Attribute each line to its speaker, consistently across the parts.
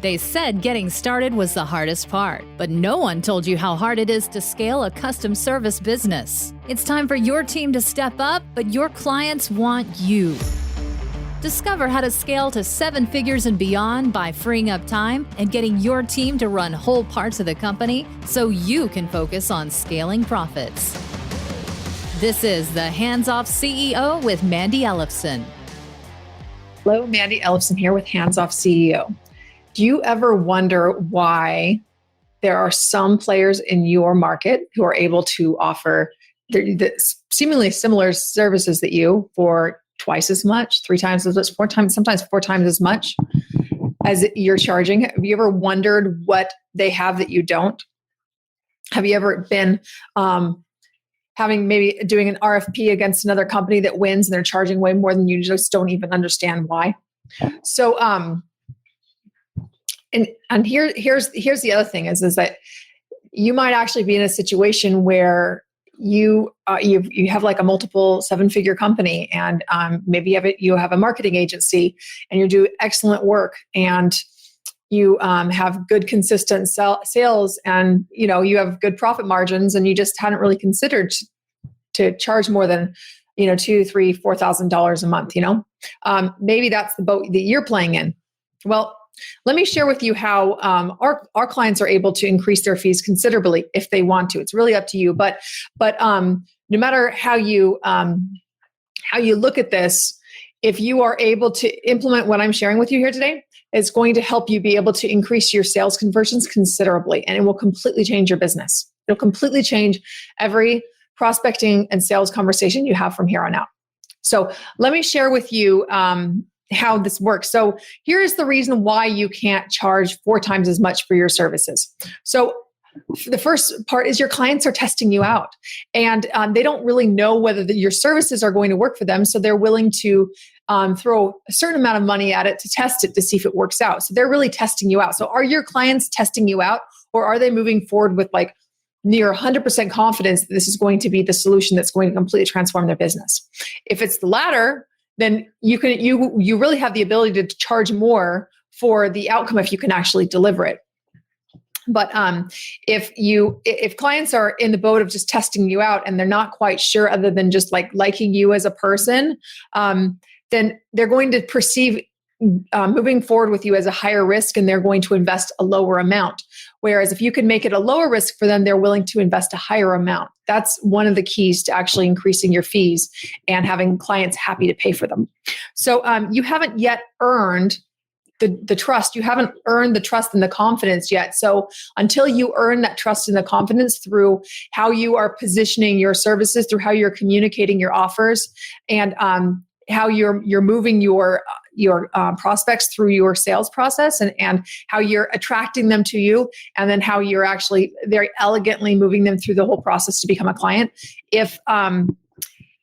Speaker 1: They said getting started was the hardest part, but no one told you how hard it is to scale a custom service business. It's time for your team to step up, but your clients want you. Discover how to scale to 7 figures and beyond by freeing up time and getting your team to run whole parts of the company so you can focus on scaling profits. This is the Hands Off CEO with Mandy Ellefson.
Speaker 2: Hello, Mandy Ellefson here with Hands Off CEO. Do you ever wonder why there are some players in your market who are able to offer the seemingly similar services that you for twice as much, 3 times as much, 4 times, sometimes 4 times as much as you're charging? Have you ever wondered what they have that you don't? Have you ever been having maybe doing an RFP against another company that wins and they're charging way more than you, just don't even understand why? So, and here's the other thing is that you might actually be in a situation where you have like a multiple 7-figure company, and maybe you have a marketing agency, and you do excellent work, and you have good consistent sales, and you have good profit margins, and you just hadn't really considered to charge more than $2,000, $3,000, $4,000 a month. Maybe that's the boat that you're playing in. Well, let me share with you how our clients are able to increase their fees considerably if they want to. It's really up to you. But no matter how you look at this, if you are able to implement what I'm sharing with you here today, it's going to help you be able to increase your sales conversions considerably, and it will completely change your business. It'll completely change every prospecting and sales conversation you have from here on out. So let me share with you how this works. So here's the reason why you can't charge 4 times as much for your services. So the first part is your clients are testing you out, and they don't really know whether your services are going to work for them. So they're willing to throw a certain amount of money at it to test it to see if it works out. So they're really testing you out. So are your clients testing you out, or are they moving forward with like near 100% confidence that this is going to be the solution that's going to completely transform their business? If it's the latter, then you really have the ability to charge more for the outcome if you can actually deliver it. But if clients are in the boat of just testing you out and they're not quite sure other than just like liking you as a person, then they're going to perceive moving forward with you as a higher risk, and they're going to invest a lower amount. Whereas if you can make it a lower risk for them, they're willing to invest a higher amount. That's one of the keys to actually increasing your fees and having clients happy to pay for them. So you haven't yet earned the trust. You haven't earned the trust and the confidence yet. So until you earn that trust and the confidence through how you are positioning your services, through how you're communicating your offers, and how you're moving your prospects through your sales process, and how you're attracting them to you, and then how you're actually very elegantly moving them through the whole process to become a client.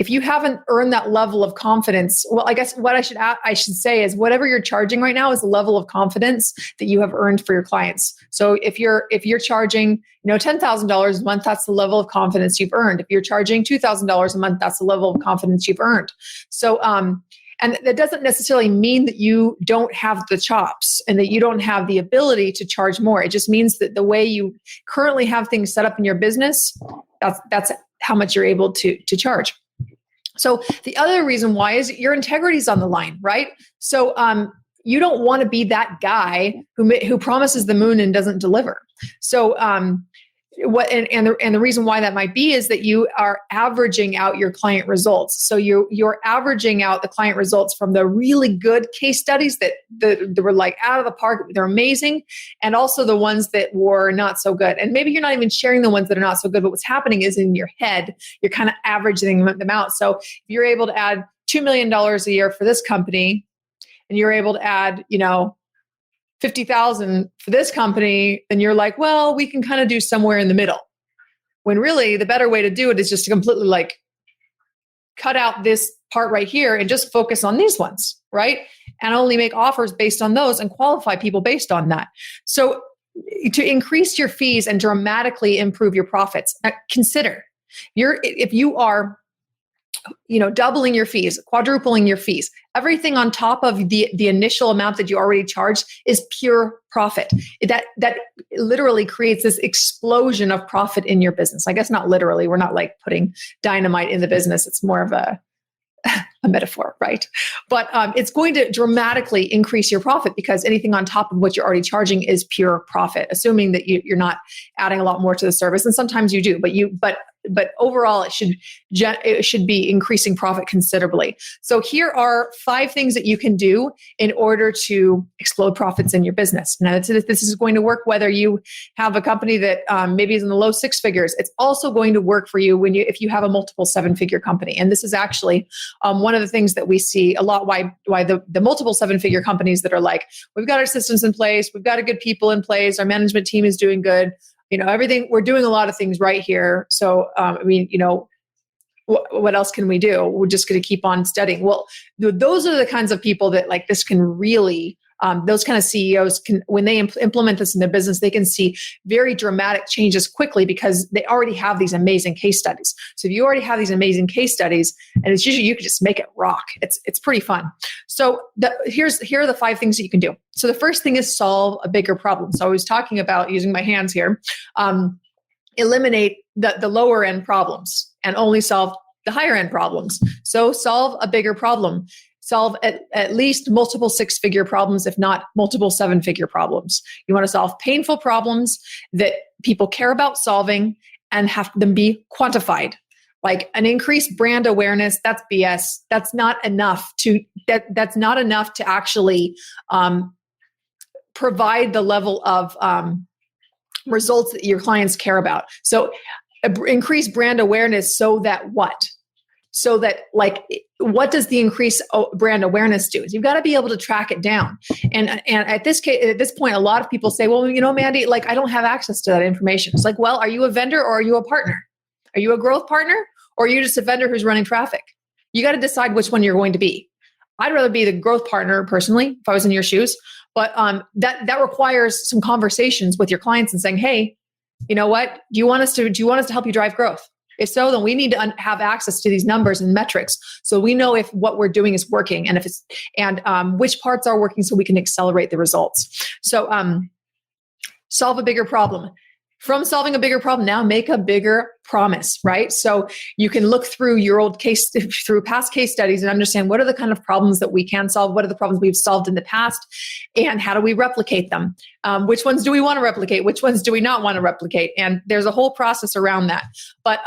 Speaker 2: If you haven't earned that level of confidence, well, I guess what I should say is whatever you're charging right now is the level of confidence that you have earned for your clients. So if you're charging $10,000 a month, that's the level of confidence you've earned. If you're charging $2,000 a month, that's the level of confidence you've earned. So and that doesn't necessarily mean that you don't have the chops and that you don't have the ability to charge more. It just means that the way you currently have things set up in your business, that's how much you're able to charge. So the other reason why is your integrity is on the line, right? So you don't want to be that guy who promises the moon and doesn't deliver. So the reason why that might be is that you are averaging out your client results. So you're averaging out the client results from the really good case studies that were like out of the park, they're amazing, and also the ones that were not so good. And maybe you're not even sharing the ones that are not so good, but what's happening is in your head, you're kind of averaging them out. So if you're able to add $2 million a year for this company, and you're able to add, $50,000 for this company, then you're like, well, we can kind of do somewhere in the middle. When really the better way to do it is just to completely like cut out this part right here and just focus on these ones, right? And only make offers based on those and qualify people based on that. So to increase your fees and dramatically improve your profits, consider if you are doubling your fees, quadrupling your fees. Everything on top of the initial amount that you already charged is pure profit. That literally creates this explosion of profit in your business. I guess not literally. We're not like putting dynamite in the business. It's more of a metaphor, right? But it's going to dramatically increase your profit because anything on top of what you're already charging is pure profit, assuming that you're not adding a lot more to the service. And sometimes you do, but overall it should be increasing profit considerably. So here are 5 things that you can do in order to explode profits in your business. Now, this is going to work whether you have a company that maybe is in the low 6 figures. It's also going to work for you if you have a multiple 7-figure company. And this is actually one of the things that we see a lot. Why the multiple 7-figure companies that are like, we've got our systems in place, we've got a good people in place, our management team is doing good. Everything, we're doing a lot of things right here. So, what else can we do? We're just going to keep on studying. Well, those are the kinds of people that like this can really, those kind of CEOs can, when they implement this in their business, they can see very dramatic changes quickly because they already have these amazing case studies. So if you already have these amazing case studies, and it's usually, you can just make it rock. It's pretty fun. So here are the 5 things that you can do. So the first thing is solve a bigger problem. So I was talking about using my hands here, eliminate the lower end problems and only solve the higher end problems. So solve a bigger problem. Solve at least multiple 6-figure problems, if not multiple 7-figure problems. You want to solve painful problems that people care about solving and have them be quantified. Like an increased brand awareness, that's BS. That's not enough to actually provide the level of results that your clients care about. So increase brand awareness so that what? So that like, what does the increased brand awareness do? You've got to be able to track it down. And at this point, a lot of people say, well, Mandy, like I don't have access to that information. It's like, well, are you a vendor or are you a partner? Are you a growth partner or are you just a vendor who's running traffic? You got to decide which one you're going to be. I'd rather be the growth partner personally, if I was in your shoes. But that requires some conversations with your clients and saying, hey, you know what? Do you want us to help you drive growth? If so, then we need to have access to these numbers and metrics so we know if what we're doing is working and which parts are working so we can accelerate the results. So solve a bigger problem. From solving a bigger problem, now make a bigger promise, right? So you can look through through past case studies and understand what are the kind of problems that we can solve, what are the problems we've solved in the past, and how do we replicate them? Which ones do we want to replicate? Which ones do we not want to replicate? And there's a whole process around that. But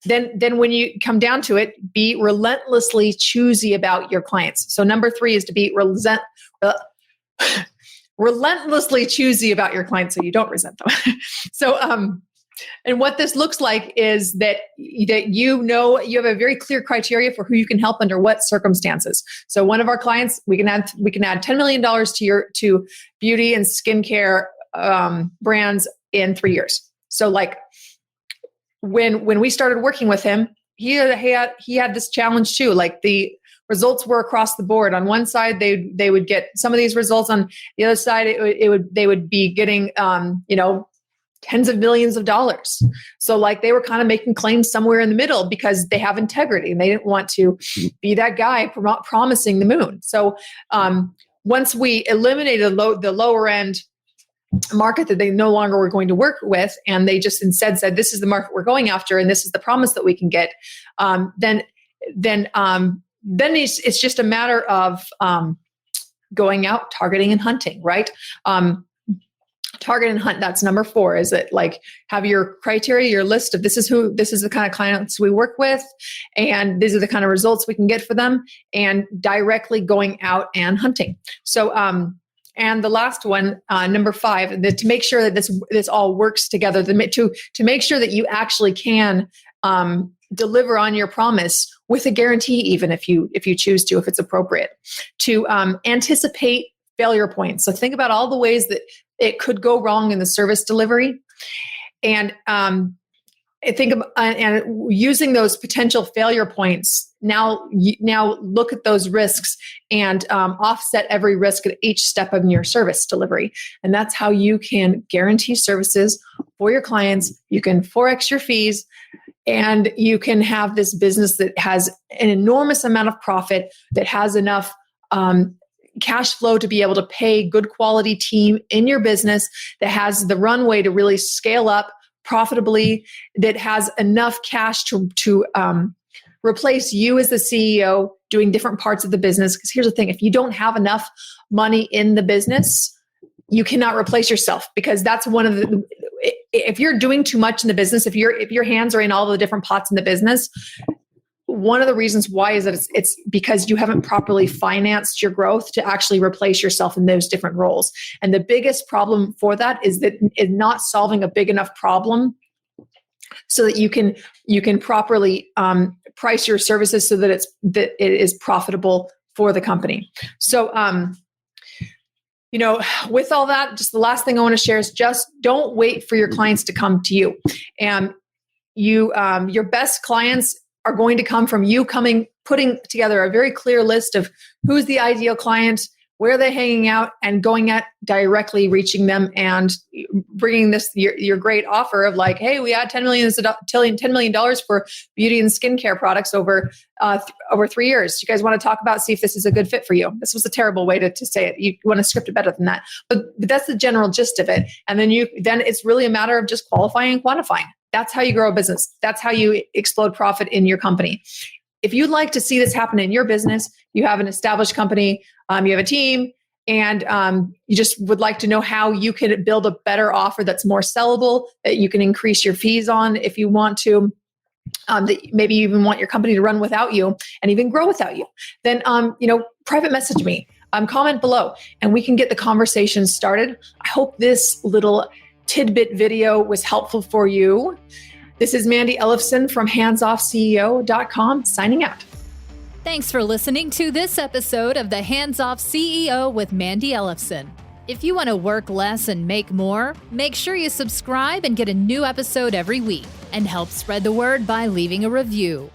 Speaker 2: then when you come down to it, be relentlessly choosy about your clients. So number 3 is to be relentlessly choosy about your clients so you don't resent them. So, and what this looks like is that you have a very clear criteria for who you can help under what circumstances. So one of our clients, we can add $10 million to beauty and skincare brands in 3 years. So like when we started working with him, he had this challenge too. Like the results were across the board. On one side, they would get some of these results. On the other side, they would be getting tens of millions of dollars. So like they were kind of making claims somewhere in the middle because they have integrity and they didn't want to be that guy promising the moon. So once we eliminated the lower end market that they no longer were going to work with, and they just instead said, this is the market we're going after and this is the promise that we can get, then it's just a matter of going out, targeting and hunting, right? Target and hunt, that's number 4. Is it like have your criteria, your list of this is the kind of clients we work with, and these are the kind of results we can get for them, and directly going out and hunting. So, and the last one, number 5, to make sure that this all works together, to make sure that you actually can deliver on your promise with a guarantee, even if you choose to, if it's appropriate, to anticipate failure points. So think about all the ways that it could go wrong in the service delivery, and using those potential failure points. Now look at those risks and offset every risk at each step of your service delivery, and that's how you can guarantee services for your clients. You can 4x your fees and you can have this business that has an enormous amount of profit, that has enough cash flow to be able to pay good quality team in your business, that has the runway to really scale up profitably, that has enough cash to replace you as the CEO doing different parts of the business. Because here's the thing, if you don't have enough money in the business, you cannot replace yourself, because that's one of the, if you're doing too much in the business, if your hands are in all the different pots in the business, one of the reasons why is that it's because you haven't properly financed your growth to actually replace yourself in those different roles. And the biggest problem for that is not solving a big enough problem so that you can properly price your services so that it is profitable for the company. So, with all that, just the last thing I want to share is just don't wait for your clients to come to you. And your best clients are going to come from you putting together a very clear list of who's the ideal client, where they're hanging out, and going at directly reaching them and bringing your great offer of like, hey, we had $10 million for beauty and skincare products over 3 years. You guys want to talk about, see if this is a good fit for you? This was a terrible way to say it. You want to script it better than that. But that's the general gist of it. And then it's really a matter of just qualifying and quantifying. That's how you grow a business. That's how you explode profit in your company. If you'd like to see this happen in your business, you have an established company, you have a team, and you just would like to know how you can build a better offer that's more sellable, that you can increase your fees on if you want to, that maybe you even want your company to run without you and even grow without you, then private message me, comment below, and we can get the conversation started. I hope this little tidbit video was helpful for you. This is Mandy Ellefson from handsoffceo.com signing out.
Speaker 1: Thanks for listening to this episode of the Hands Off CEO with Mandy Ellefson. If you want to work less and make more, make sure you subscribe and get a new episode every week, and help spread the word by leaving a review.